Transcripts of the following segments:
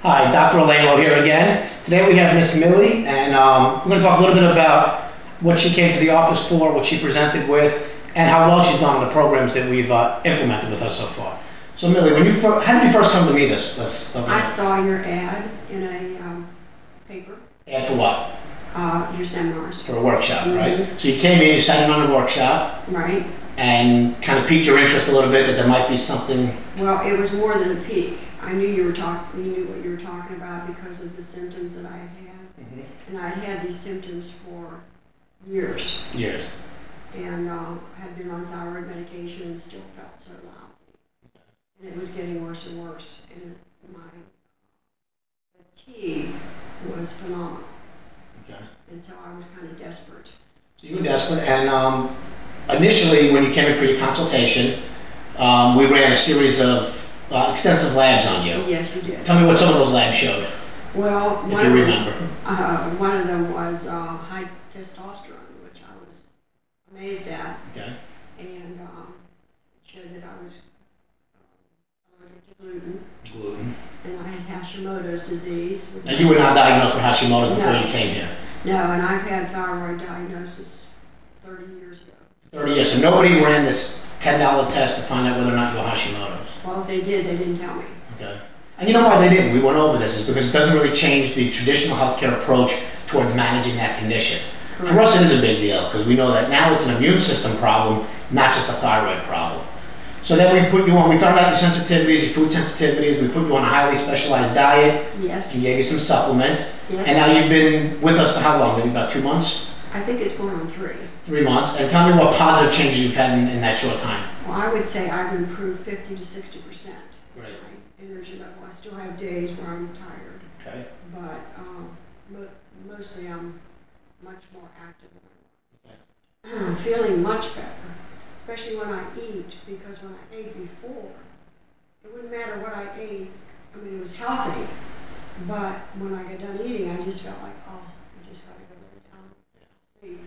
Hi, Dr. Alaimo here again. Today we have Miss Millie, and we're going to talk a little bit about what she came to the office for, what she presented with, and how well she's done in the programs that we've implemented with her so far. So Millie, how did you first come to meet us? I saw your ad in a paper. Ad for what? Your seminars. For a workshop, right? So you came in, you sat in on the workshop. Right. And kind of piqued your interest a little bit that there might be something. Well, it was more than a peak. I knew you knew what you were talking about because of the symptoms that I had had. And I had these symptoms for years. Years. And had been on thyroid medication and still felt so lousy. And it was getting worse and worse. And my fatigue was phenomenal. Okay. And so I was kind of desperate. So you were desperate, and initially when you came in for your consultation, we ran a series of extensive labs on you. Yes, you did. Tell me what some of those labs showed. Well, if you remember. One of them was high testosterone, which I was amazed at. Okay. And it showed that I was allergic to gluten. Gluten. And I had Hashimotos disease. And you were not diagnosed with Hashimotos before you came here? No, and I've had thyroid diagnosis 30 years ago. 30 years. So nobody ran this $10 test to find out whether or not you were Hashimoto's? Well, if they did, they didn't tell me. Okay. And you know why they didn't? We went over this. Is because it doesn't really change the traditional healthcare approach towards managing that condition. Correct. For us, it is a big deal because we know that now it's an immune system problem, not just a thyroid problem. So then we put you on, we found out your sensitivities, your food sensitivities, we put you on a highly specialized diet. Yes. And gave you some supplements. Yes. And now you've been with us for how long? Maybe about 2 months? I think it's going on 3. 3 months. And tell me what positive changes you've had in that short time. Well, I would say I've improved 50 to 60%. Great. My energy level. I still have days where I'm tired. Okay. But mostly I'm much more active than I was. Okay. Feeling much better. Especially when I eat, because when I ate before, it wouldn't matter what I ate. I mean, it was healthy, but when I got done eating, I just felt like, oh, I just got to go lay down and sleep.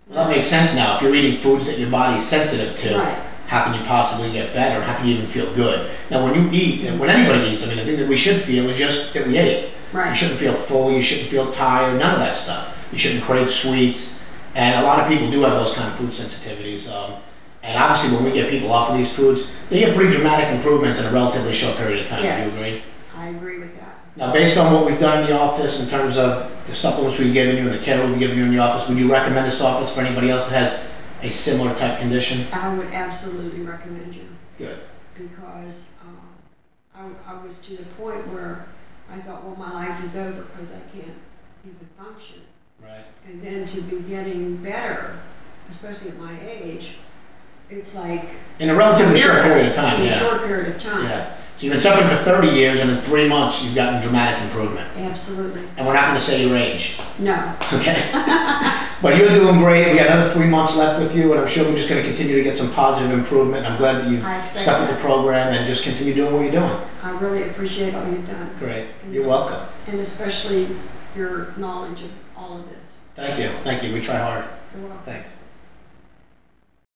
Well, that makes sense now. If you're eating foods that your body's sensitive to, right. How can you possibly get better? How can you even feel good? Now, when you eat, and when anybody eats, I mean, the thing that we should feel is just that we ate. Right. You shouldn't feel full. You shouldn't feel tired. None of that stuff. You shouldn't crave sweets. And a lot of people do have those kind of food sensitivities. And obviously, when we get people off of these foods, they get pretty dramatic improvements in a relatively short period of time. Yes. Do you agree? I agree with that. Now, based on what we've done in the office in terms of the supplements we've given you and the care we've given you in the office, would you recommend this office for anybody else that has a similar type condition? I would absolutely recommend you. Good. Because I was to the point where I thought, well, my life is over because I can't even function. Right. And then to be getting better, especially at my age, it's like in a relatively short period of time. In a short period of time. Yeah. So you've been suffering for 30 years, and in 3 months you've gotten dramatic improvement. Absolutely. And we're not going to say your age. No. Okay. But you're doing great. We got another 3 months left with you, and I'm sure we're just going to continue to get some positive improvement. I'm glad that you've stuck with the program and just continue doing what you're doing. I really appreciate all you've done. Great. You're welcome. And especially your knowledge of all of this. Thank you. Thank you. We try hard. You're welcome. Thanks.